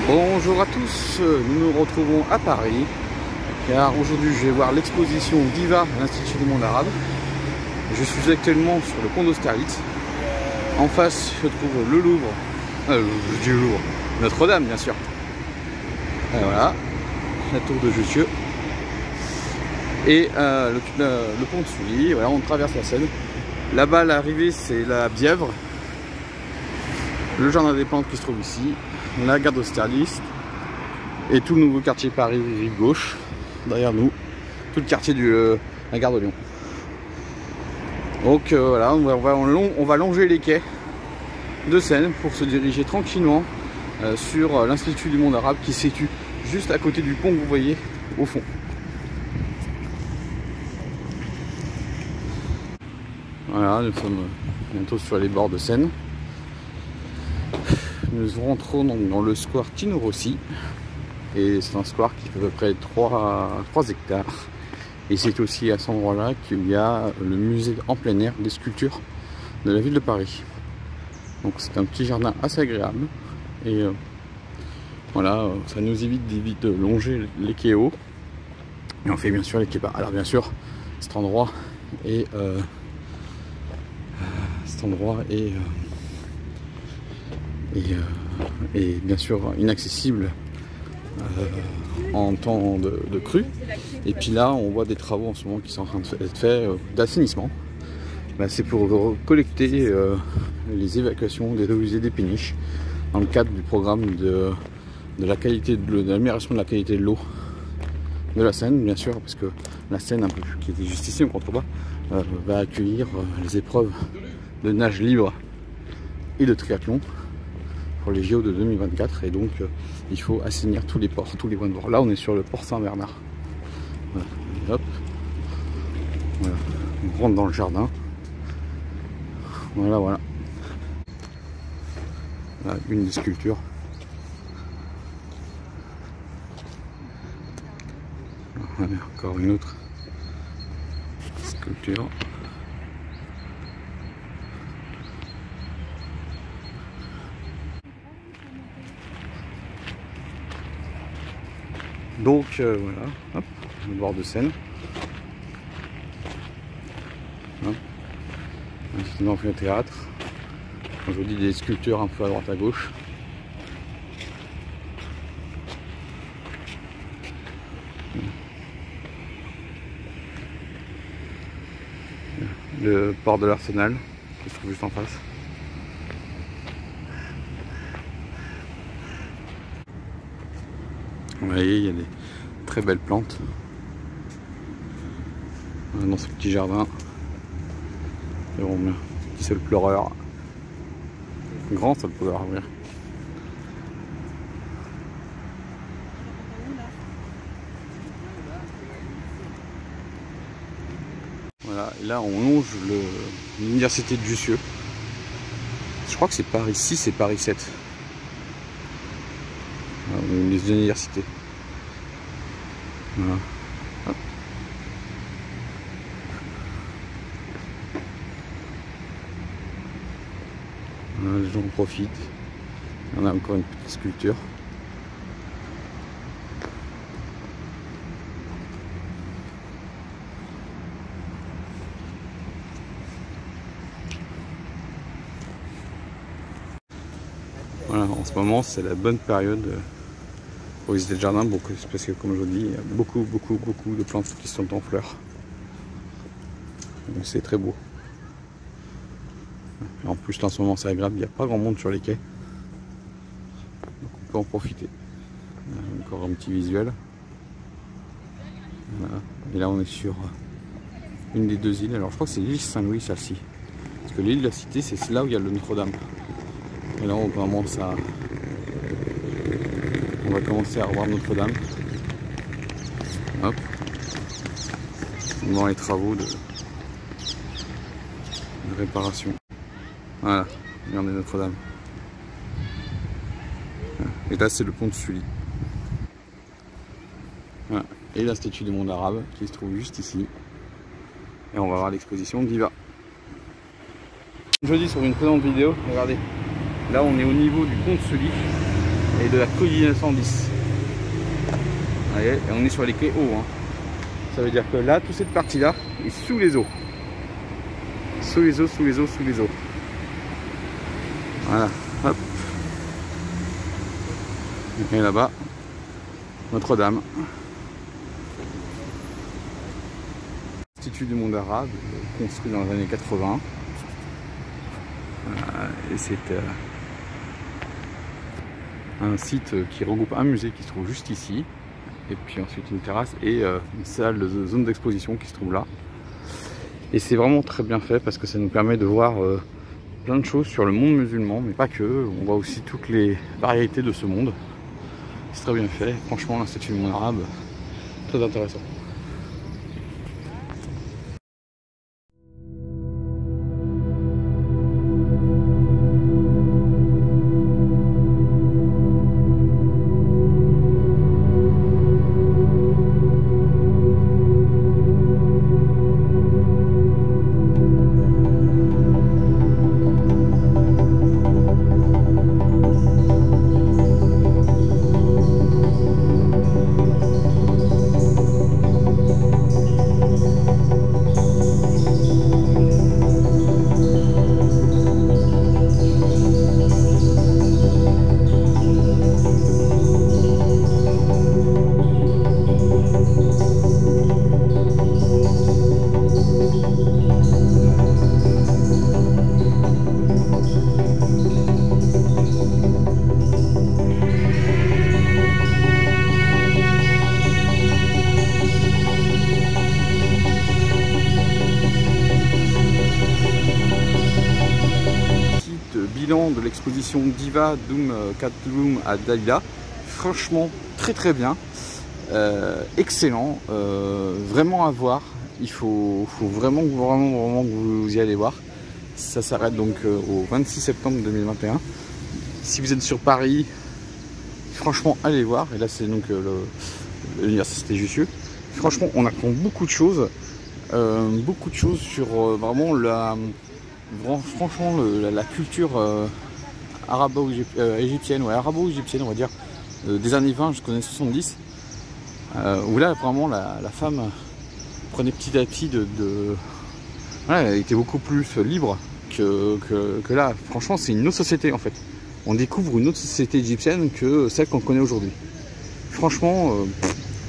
Bonjour à tous, nous nous retrouvons à Paris car aujourd'hui je vais voir l'exposition Diva à l'Institut du Monde Arabe. Je suis actuellement sur le pont d'Austerlitz. En face je trouve le Louvre, je dis le Louvre, Notre-Dame bien sûr. Et voilà, la tour de Jussieu et le pont de Sully. Voilà, on traverse la Seine. Là-bas l'arrivée c'est la Bièvre, le jardin des plantes qui se trouve ici, la gare d'Austerlitz et tout le nouveau quartier Paris rive gauche derrière nous, tout le quartier de la gare de Lyon. Donc voilà, on va longer les quais de Seine pour se diriger tranquillement sur l'Institut du Monde Arabe qui se situe juste à côté du pont que vous voyez au fond. Voilà, nous sommes bientôt sur les bords de Seine. Nous rentrons donc dans le square Tino Rossi et c'est un square qui fait à peu près 3 hectares et c'est aussi à cet endroit là qu'il y a le musée en plein air des sculptures de la ville de Paris. Donc c'est un petit jardin assez agréable et voilà, ça nous évite de longer les quais hauts et on fait bien sûr les quais bas. Alors bien sûr cet endroit est et bien sûr inaccessible en temps de crue. Et puis là on voit des travaux en ce moment qui sont en train d'être faits d'assainissement. C'est pour collecter les évacuations des eaux usées des péniches dans le cadre du programme de la qualité de l'amélioration de la qualité de l'eau de la Seine, bien sûr, parce que la Seine, un peu qui est juste ici en contrebas, va accueillir les épreuves de nage libre et de triathlon pour les JO de 2024 et donc il faut assainir tous les ports, tous les points de bord. Là on est sur le port Saint-Bernard. Voilà. Et hop. Voilà. On rentre dans le jardin. Voilà, voilà. Là, une des sculptures. Voilà, encore une autre sculpture. Donc voilà, hop, le bord de Seine. C'est un amphithéâtre. Je vous dis des sculptures un peu à droite à gauche. Le port de l'Arsenal qui se trouve juste en face. Vous voyez, il y a des très belles plantes dans ce petit jardin. Petit seul pleureur, grand seul pleureur, oui. Voilà, et là on longe l'université de Jussieu. Je crois que c'est Paris 6 et Paris 7. Les universités. Voilà. Hop. Voilà, les gens en profitent. On a encore une petite sculpture. Voilà, en ce moment c'est la bonne période pour visiter le jardin, parce que comme je vous dis, il y a beaucoup de plantes qui sont en fleurs. Donc c'est très beau. Et en plus en ce moment c'est agréable, il n'y a pas grand monde sur les quais. Donc on peut en profiter. Encore un petit visuel. Voilà. Et là on est sur une des 2 îles. Alors je crois que c'est l'île Saint-Louis celle-ci. Parce que l'île de la Cité c'est là où il y a le Notre-Dame. Et là on commence à... On va commencer à revoir Notre-Dame. Hop. Dans les travaux de réparation. Voilà, regardez Notre-Dame. Et là c'est le pont de Sully. Voilà. Et l'Institut du Monde Arabe qui se trouve juste ici. Et on va voir l'exposition Diva. Comme je dis sur une précédente vidéo, regardez. Là on est au niveau du pont de Sully. et de la Cody 910. Voyez, et on est sur les quais hauts. Hein. Ça veut dire que là, toute cette partie-là est sous les eaux. Sous les eaux, sous les eaux, sous les eaux. Voilà, hop. Et là-bas, Notre-Dame. L'Institut du monde arabe, construit dans les années 80. Et c'est un site qui regroupe un musée qui se trouve juste ici. Et puis ensuite une terrasse et une salle de zone d'exposition qui se trouve là. Et c'est vraiment très bien fait parce que ça nous permet de voir plein de choses sur le monde musulman, mais pas que. On voit aussi toutes les variétés de ce monde. C'est très bien fait. Franchement, l'Institut du monde arabe, très intéressant. De l'exposition Diva Doum Katloum à Dalila. Franchement très bien, excellent, vraiment à voir. Il faut vraiment que vous y allez voir. Ça s'arrête donc au 26 septembre 2021. Si vous êtes sur Paris, franchement allez voir. Et là c'est donc l'université Jussieu. Franchement on apprend beaucoup de choses sur vraiment franchement la culture arabo-égyptienne, ouais, arabo-égyptienne on va dire, des années 20 jusqu'aux années 70, où là vraiment la femme prenait petit à petit ouais, elle était beaucoup plus libre que là. Franchement c'est une autre société en fait. On découvre une autre société égyptienne que celle qu'on connaît aujourd'hui. Franchement,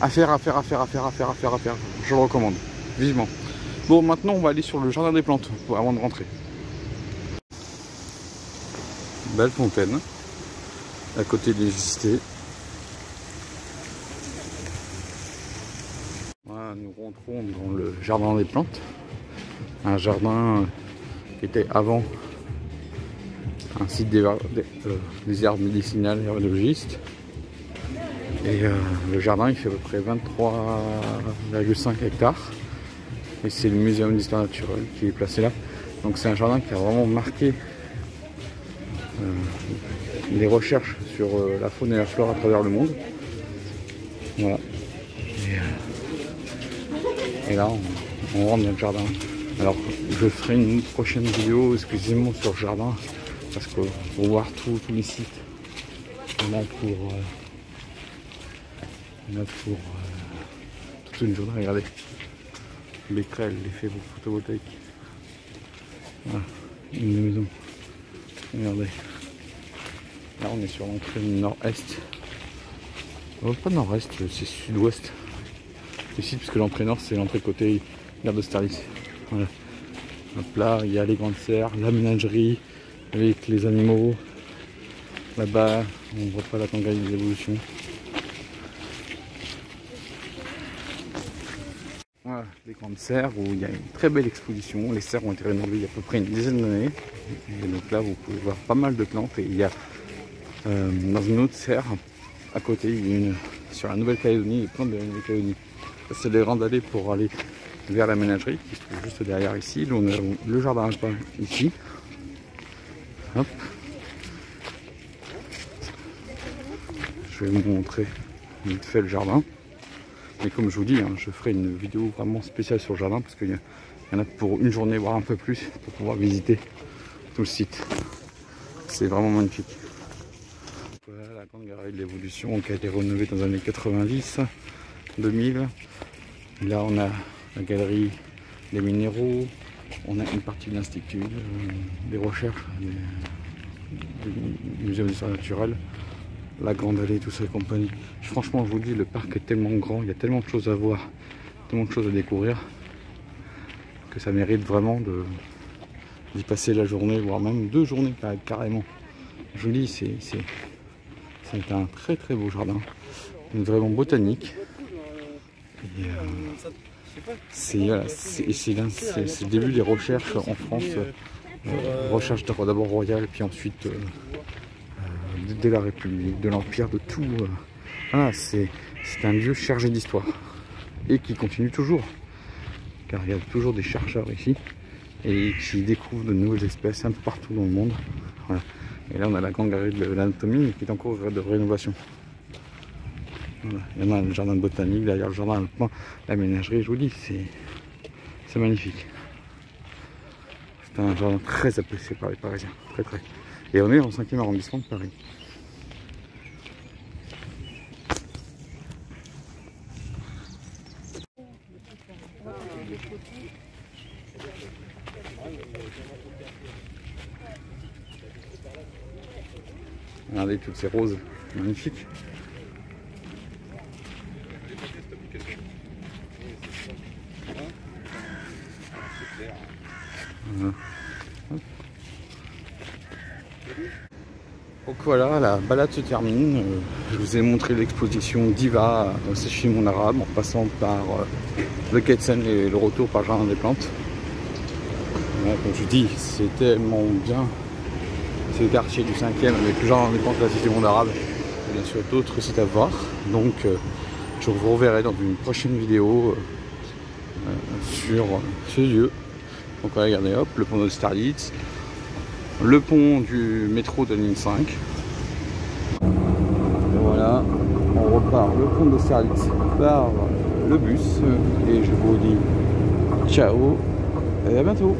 à faire. Je le recommande vivement. Bon, maintenant on va aller sur le jardin des plantes avant de rentrer. Belle fontaine à côté de l'électricité. Voilà, nous rentrons dans le jardin des plantes, un jardin qui était avant un site des arbres médicinales et herbologistes. Et le jardin il fait à peu près 23,5 hectares. Et c'est le Muséum d'histoire naturelle qui est placé là. Donc c'est un jardin qui a vraiment marqué les recherches sur la faune et la flore à travers le monde. Voilà. Et là on rentre dans le jardin. Alors je ferai une prochaine vidéo exclusivement sur le jardin parce que pour voir tous les sites, on a pour toute une journée. Regardez. Becquerel, l'effet photovoltaïque. Voilà, une maison. Regardez. Là on est sur l'entrée nord-est. Oh, pas nord-est, c'est sud-ouest. Ici, puisque l'entrée nord c'est l'entrée côté gare d'Austerlitz. Voilà. Hop là, il y a les grandes serres, la ménagerie avec les animaux. Là-bas, on voit pas la Tangaï des évolutions. Voilà, les grandes serres où il y a une très belle exposition. Les serres ont été rénovées il y a à peu près une dizaine d'années. Et donc là, vous pouvez voir pas mal de plantes. Et il y a dans une autre serre à côté, il y a une sur la Nouvelle-Calédonie, les plantes de la Nouvelle-Calédonie. C'est des grandes allées pour aller vers la ménagerie qui se trouve juste derrière ici. Là, on a le jardin alpin ici. Hop. Je vais vous montrer vite fait le jardin. Mais comme je vous dis, hein, je ferai une vidéo vraiment spéciale sur le jardin parce qu'il y en a pour une journée, voire un peu plus, pour pouvoir visiter tout le site. C'est vraiment magnifique. Voilà, Voilà la grande galerie de l'évolution qui a été rénovée dans les années 90, 2000. Là on a la galerie des minéraux, on a une partie de l'institut, des recherches, du musée d'histoire naturelle, la grande allée, tout ça et compagnie. Franchement je vous dis, le parc est tellement grand, il y a tellement de choses à voir, tellement de choses à découvrir, que ça mérite vraiment d'y passer la journée, voire même 2 journées carrément. Je vous dis, c'est un très très beau jardin, vraiment botanique. C'est le début des recherches en France, recherche d'abord royale, puis ensuite dès la République, de l'Empire, de tout. Voilà, c'est un lieu chargé d'histoire et qui continue toujours, car il y a toujours des chercheurs ici et qui découvrent de nouvelles espèces un peu partout dans le monde. Voilà. Et là on a la grande galerie de l'anatomie qui est en cours de rénovation. Voilà. Il y en a le jardin botanique, derrière le jardin alpin, la ménagerie, je vous dis, c'est magnifique. C'est un jardin très apprécié par les Parisiens, très très. Et on est dans le 5e arrondissement de Paris. Regardez toutes ces roses magnifiques. Voilà. Donc voilà, la balade se termine. Je vous ai montré l'exposition Diva à Sécher mon arabe en passant par le Quai de Seine et le retour par le Jardin des Plantes. Voilà, comme je dis, c'est tellement bien. C'est le quartier du 5e avec le Jardin des Plantes et la Cité Monde Arabe. Et bien sûr d'autres sites à voir. Donc je vous reverrai dans une prochaine vidéo sur ce lieu. Donc voilà, regardez, hop, le pont d'Austerlitz, le pont du métro de ligne 5. Et voilà, on repart le pont d'Austerlitz par le bus. Et je vous dis ciao et à bientôt.